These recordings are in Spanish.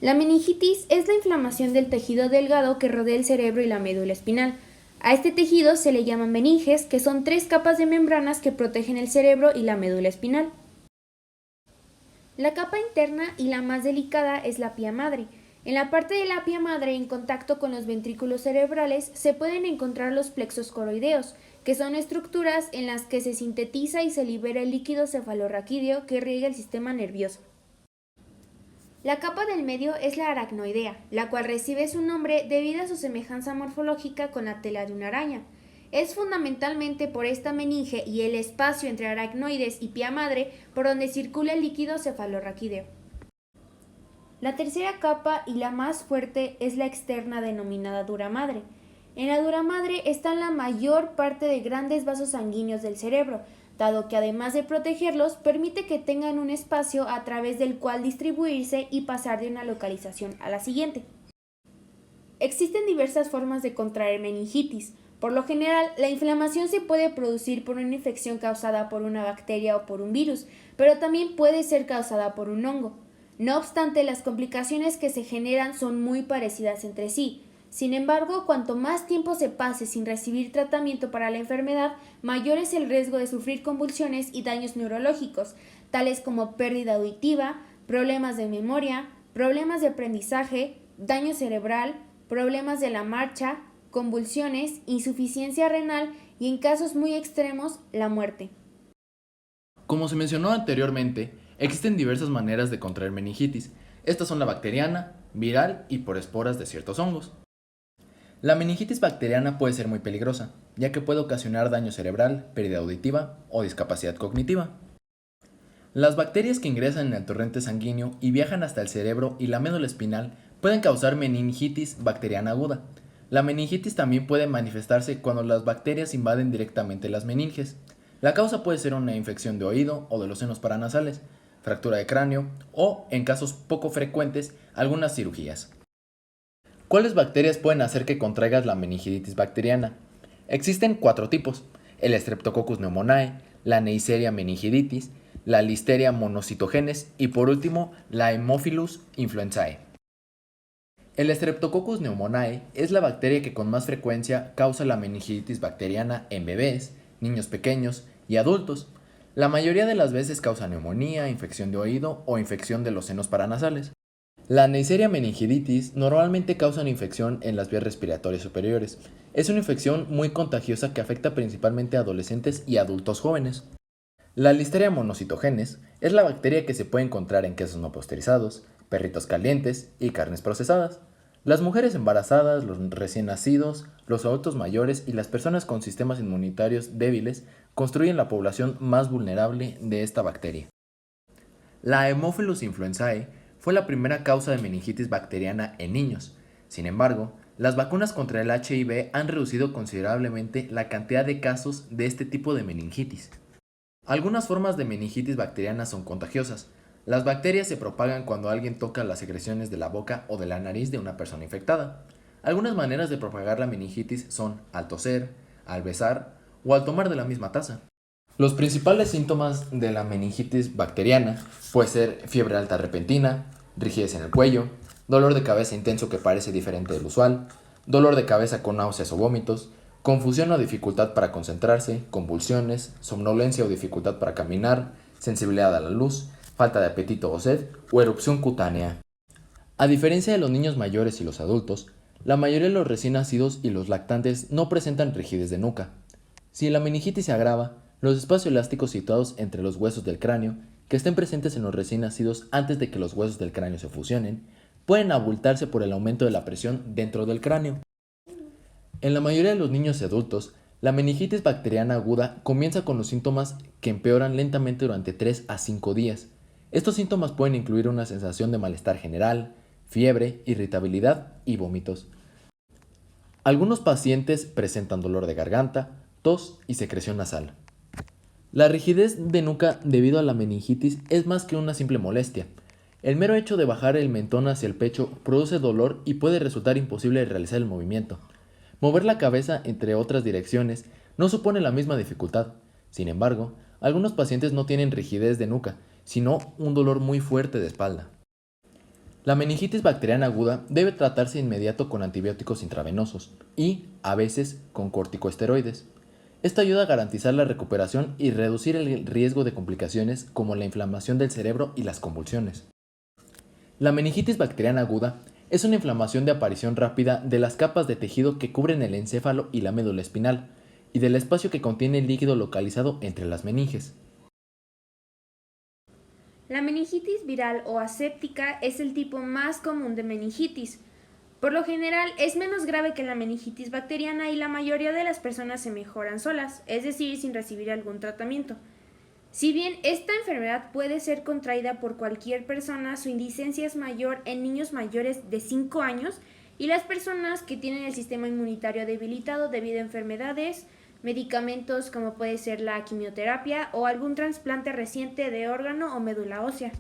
La meningitis es la inflamación del tejido delgado que rodea el cerebro y la médula espinal. A este tejido se le llaman meninges, que son tres capas de membranas que protegen el cerebro y la médula espinal. La capa interna y la más delicada es la pía madre. En la parte de la pía madre, en contacto con los ventrículos cerebrales, se pueden encontrar los plexos coroideos, que son estructuras en las que se sintetiza y se libera el líquido cefalorraquídeo que riega el sistema nervioso. La capa del medio es la aracnoidea, la cual recibe su nombre debido a su semejanza morfológica con la tela de una araña. Es fundamentalmente por esta meninge y el espacio entre aracnoides y pía madre por donde circula el líquido cefalorraquídeo. La tercera capa y la más fuerte es la externa denominada dura madre. En la dura madre están la mayor parte de grandes vasos sanguíneos del cerebro, dado que además de protegerlos, permite que tengan un espacio a través del cual distribuirse y pasar de una localización a la siguiente. Existen diversas formas de contraer meningitis. Por lo general, la inflamación se puede producir por una infección causada por una bacteria o por un virus, pero también puede ser causada por un hongo. No obstante, las complicaciones que se generan son muy parecidas entre sí. Sin embargo, cuanto más tiempo se pase sin recibir tratamiento para la enfermedad, mayor es el riesgo de sufrir convulsiones y daños neurológicos, tales como pérdida auditiva, problemas de memoria, problemas de aprendizaje, daño cerebral, problemas de la marcha, convulsiones, insuficiencia renal y, en casos muy extremos, la muerte. Como se mencionó anteriormente, existen diversas maneras de contraer meningitis. Estas son la bacteriana, viral y por esporas de ciertos hongos. La meningitis bacteriana puede ser muy peligrosa, ya que puede ocasionar daño cerebral, pérdida auditiva o discapacidad cognitiva. Las bacterias que ingresan en el torrente sanguíneo y viajan hasta el cerebro y la médula espinal pueden causar meningitis bacteriana aguda. La meningitis también puede manifestarse cuando las bacterias invaden directamente las meninges. La causa puede ser una infección de oído o de los senos paranasales, fractura de cráneo o, en casos poco frecuentes, algunas cirugías. ¿Cuáles bacterias pueden hacer que contraigas la meningitis bacteriana? Existen 4 tipos: el Streptococcus pneumoniae, la Neisseria meningitis, la Listeria monocytogenes y por último la Haemophilus influenzae. El Streptococcus pneumoniae es la bacteria que con más frecuencia causa la meningitis bacteriana en bebés, niños pequeños y adultos. La mayoría de las veces causa neumonía, infección de oído o infección de los senos paranasales. La Neisseria meningitis normalmente causa una infección en las vías respiratorias superiores. Es una infección muy contagiosa que afecta principalmente a adolescentes y adultos jóvenes. La Listeria monocytogenes es la bacteria que se puede encontrar en quesos no pasteurizados, perritos calientes y carnes procesadas. Las mujeres embarazadas, los recién nacidos, los adultos mayores y las personas con sistemas inmunitarios débiles constituyen la población más vulnerable de esta bacteria. La Haemophilus influenzae fue la primera causa de meningitis bacteriana en niños. Sin embargo, las vacunas contra el HIV han reducido considerablemente la cantidad de casos de este tipo de meningitis. Algunas formas de meningitis bacteriana son contagiosas. Las bacterias se propagan cuando alguien toca las secreciones de la boca o de la nariz de una persona infectada. Algunas maneras de propagar la meningitis son al toser, al besar o al tomar de la misma taza. Los principales síntomas de la meningitis bacteriana pueden ser fiebre alta repentina, rigidez en el cuello, dolor de cabeza intenso que parece diferente del usual, dolor de cabeza con náuseas o vómitos, confusión o dificultad para concentrarse, convulsiones, somnolencia o dificultad para caminar, sensibilidad a la luz, falta de apetito o sed o erupción cutánea. A diferencia de los niños mayores y los adultos, la mayoría de los recién nacidos y los lactantes no presentan rigidez de nuca. Si la meningitis se agrava, los espacios elásticos situados entre los huesos del cráneo, que estén presentes en los recién nacidos antes de que los huesos del cráneo se fusionen, pueden abultarse por el aumento de la presión dentro del cráneo. En la mayoría de los niños y adultos, la meningitis bacteriana aguda comienza con los síntomas que empeoran lentamente durante 3 a 5 días. Estos síntomas pueden incluir una sensación de malestar general, fiebre, irritabilidad y vómitos. Algunos pacientes presentan dolor de garganta, tos y secreción nasal. La rigidez de nuca debido a la meningitis es más que una simple molestia. El mero hecho de bajar el mentón hacia el pecho produce dolor y puede resultar imposible realizar el movimiento. Mover la cabeza entre otras direcciones no supone la misma dificultad. Sin embargo, algunos pacientes no tienen rigidez de nuca, sino un dolor muy fuerte de espalda. La meningitis bacteriana aguda debe tratarse de inmediato con antibióticos intravenosos y, a veces, con corticosteroides. Esto ayuda a garantizar la recuperación y reducir el riesgo de complicaciones como la inflamación del cerebro y las convulsiones. La meningitis bacteriana aguda es una inflamación de aparición rápida de las capas de tejido que cubren el encéfalo y la médula espinal, y del espacio que contiene el líquido localizado entre las meninges. La meningitis viral o aséptica es el tipo más común de meningitis. Por lo general es menos grave que la meningitis bacteriana y la mayoría de las personas se mejoran solas, es decir, sin recibir algún tratamiento. Si bien esta enfermedad puede ser contraída por cualquier persona, su incidencia es mayor en niños mayores de 5 años y las personas que tienen el sistema inmunitario debilitado debido a enfermedades, medicamentos como puede ser la quimioterapia o algún trasplante reciente de órgano o médula ósea.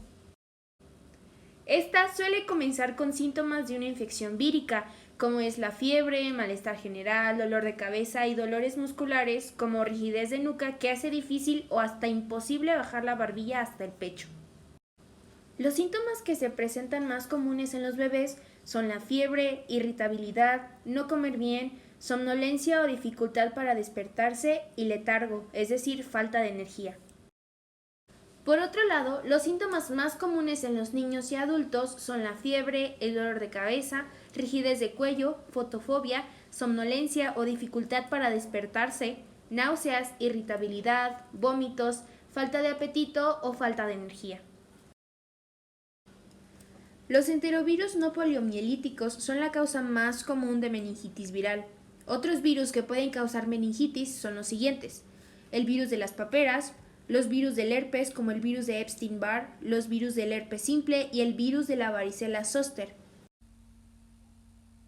Esta suele comenzar con síntomas de una infección vírica, como es la fiebre, malestar general, dolor de cabeza y dolores musculares, como rigidez de nuca que hace difícil o hasta imposible bajar la barbilla hasta el pecho. Los síntomas que se presentan más comunes en los bebés son la fiebre, irritabilidad, no comer bien, somnolencia o dificultad para despertarse y letargo, es decir, falta de energía. Por otro lado, los síntomas más comunes en los niños y adultos son la fiebre, el dolor de cabeza, rigidez de cuello, fotofobia, somnolencia o dificultad para despertarse, náuseas, irritabilidad, vómitos, falta de apetito o falta de energía. Los enterovirus no poliomielíticos son la causa más común de meningitis viral. Otros virus que pueden causar meningitis son los siguientes: el virus de las paperas, los virus del herpes como el virus de Epstein-Barr, los virus del herpes simple y el virus de la varicela zoster,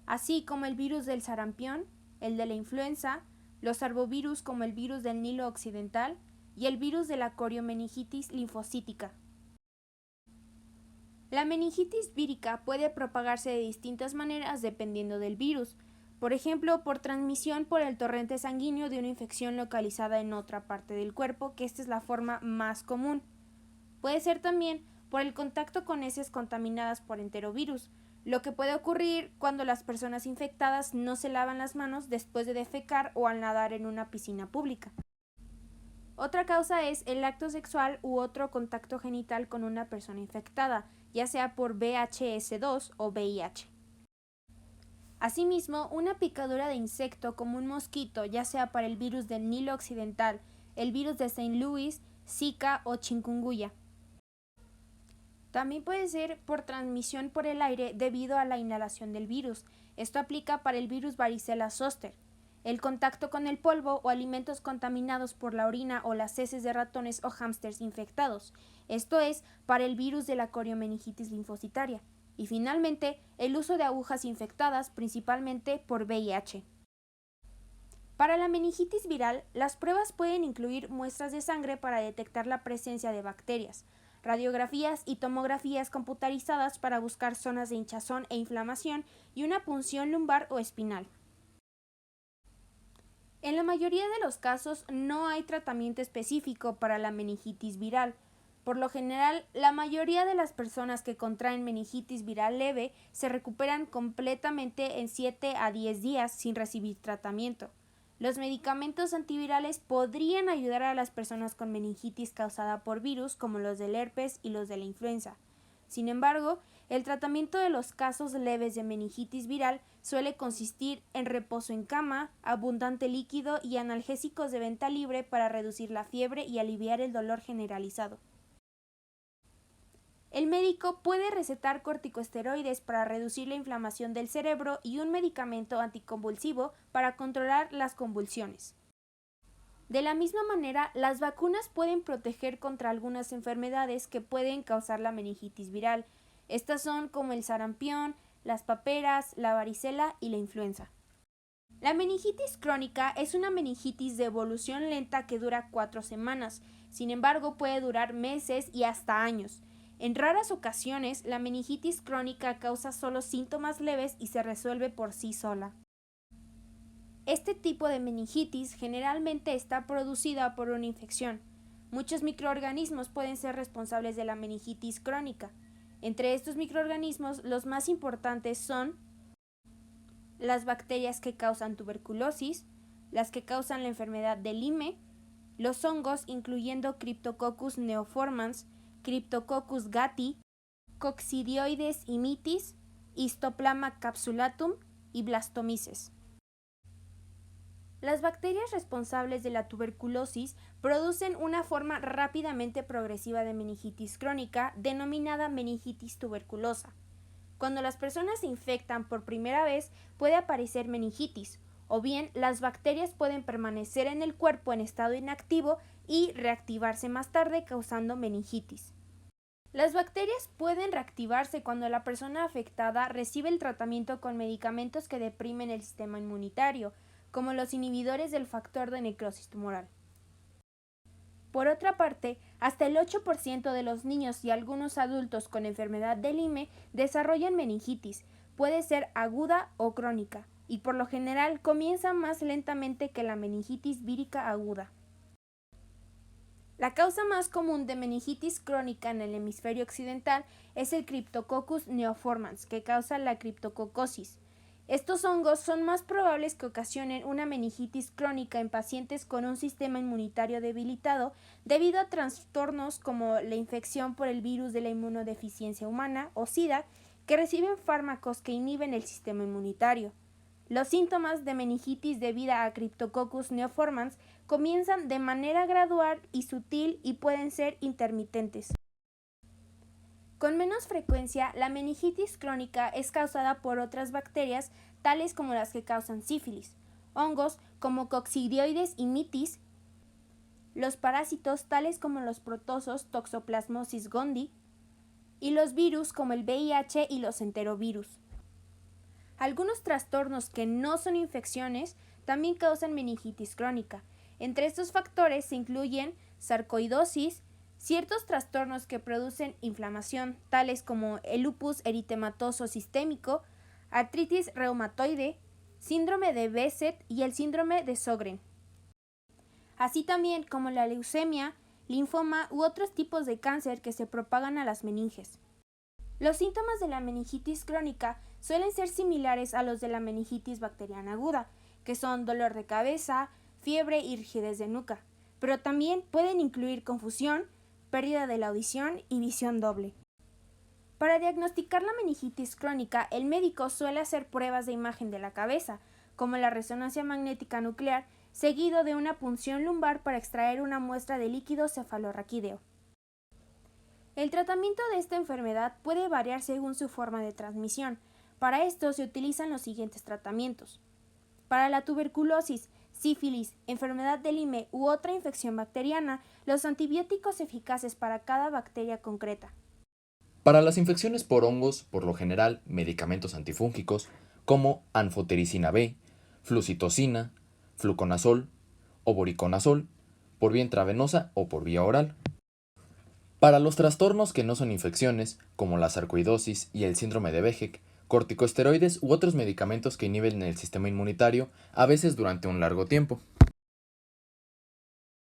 así como el virus del sarampión, el de la influenza, los arbovirus como el virus del Nilo occidental y el virus de la coriomeningitis linfocítica. La meningitis vírica puede propagarse de distintas maneras dependiendo del virus, por ejemplo, por transmisión por el torrente sanguíneo de una infección localizada en otra parte del cuerpo, que esta es la forma más común. Puede ser también por el contacto con heces contaminadas por enterovirus, lo que puede ocurrir cuando las personas infectadas no se lavan las manos después de defecar o al nadar en una piscina pública. Otra causa es el acto sexual u otro contacto genital con una persona infectada, ya sea por VHS2 o VIH. Asimismo, una picadura de insecto como un mosquito, ya sea para el virus del Nilo occidental, el virus de St. Louis, Zika o chikungunya. También puede ser por transmisión por el aire debido a la inhalación del virus. Esto aplica para el virus varicela zoster, el contacto con el polvo o alimentos contaminados por la orina o las heces de ratones o hámsters infectados. Esto es para el virus de la coriomeningitis linfocitaria. Y finalmente, el uso de agujas infectadas, principalmente por VIH. Para la meningitis viral, las pruebas pueden incluir muestras de sangre para detectar la presencia de bacterias, radiografías y tomografías computarizadas para buscar zonas de hinchazón e inflamación y una punción lumbar o espinal. En la mayoría de los casos no hay tratamiento específico para la meningitis viral. Por lo general, la mayoría de las personas que contraen meningitis viral leve se recuperan completamente en 7 a 10 días sin recibir tratamiento. Los medicamentos antivirales podrían ayudar a las personas con meningitis causada por virus como los del herpes y los de la influenza. Sin embargo, el tratamiento de los casos leves de meningitis viral suele consistir en reposo en cama, abundante líquido y analgésicos de venta libre para reducir la fiebre y aliviar el dolor generalizado. El médico puede recetar corticosteroides para reducir la inflamación del cerebro y un medicamento anticonvulsivo para controlar las convulsiones. De la misma manera, las vacunas pueden proteger contra algunas enfermedades que pueden causar la meningitis viral. Estas son como el sarampión, las paperas, la varicela y la influenza. La meningitis crónica es una meningitis de evolución lenta que dura 4 semanas. Sin embargo, puede durar meses y hasta años. En raras ocasiones, la meningitis crónica causa solo síntomas leves y se resuelve por sí sola. Este tipo de meningitis generalmente está producida por una infección. Muchos microorganismos pueden ser responsables de la meningitis crónica. Entre estos microorganismos, los más importantes son las bacterias que causan tuberculosis, las que causan la enfermedad de Lyme, los hongos incluyendo Cryptococcus neoformans, Cryptococcus gattii, Coccidioides immitis, Histoplasma capsulatum y Blastomyces. Las bacterias responsables de la tuberculosis producen una forma rápidamente progresiva de meningitis crónica denominada meningitis tuberculosa. Cuando las personas se infectan por primera vez puede aparecer meningitis, o bien las bacterias pueden permanecer en el cuerpo en estado inactivo y reactivarse más tarde causando meningitis. Las bacterias pueden reactivarse cuando la persona afectada recibe el tratamiento con medicamentos que deprimen el sistema inmunitario, como los inhibidores del factor de necrosis tumoral. Por otra parte, hasta el 8% de los niños y algunos adultos con enfermedad de Lyme desarrollan meningitis, puede ser aguda o crónica, y por lo general comienza más lentamente que la meningitis vírica aguda. La causa más común de meningitis crónica en el hemisferio occidental es el Cryptococcus neoformans, que causa la criptococosis. Estos hongos son más probables que ocasionen una meningitis crónica en pacientes con un sistema inmunitario debilitado debido a trastornos como la infección por el virus de la inmunodeficiencia humana o SIDA, que reciben fármacos que inhiben el sistema inmunitario. Los síntomas de meningitis debida a Cryptococcus neoformans comienzan de manera gradual y sutil y pueden ser intermitentes. Con menos frecuencia, la meningitis crónica es causada por otras bacterias, tales como las que causan sífilis, hongos como Coccidioides immitis, los parásitos tales como los protozoos Toxoplasmosis gondii y los virus como el VIH y los enterovirus. Algunos trastornos que no son infecciones también causan meningitis crónica. Entre estos factores se incluyen sarcoidosis, ciertos trastornos que producen inflamación, tales como el lupus eritematoso sistémico, artritis reumatoide, síndrome de Behçet y el síndrome de Sjögren, así también como la leucemia, linfoma u otros tipos de cáncer que se propagan a las meninges. Los síntomas de la meningitis crónica suelen ser similares a los de la meningitis bacteriana aguda, que son dolor de cabeza, fiebre y rigidez de nuca, pero también pueden incluir confusión, pérdida de la audición y visión doble. Para diagnosticar la meningitis crónica, el médico suele hacer pruebas de imagen de la cabeza, como la resonancia magnética nuclear, seguido de una punción lumbar para extraer una muestra de líquido cefalorraquídeo. El tratamiento de esta enfermedad puede variar según su forma de transmisión. Para esto se utilizan los siguientes tratamientos. Para la tuberculosis, sífilis, enfermedad de Lyme u otra infección bacteriana, los antibióticos eficaces para cada bacteria concreta. Para las infecciones por hongos, por lo general, medicamentos antifúngicos como anfotericina B, flucitocina, fluconazol o voriconazol, por vía intravenosa o por vía oral. Para los trastornos que no son infecciones, como la sarcoidosis y el síndrome de Behçet, corticosteroides u otros medicamentos que inhiben el sistema inmunitario, a veces durante un largo tiempo.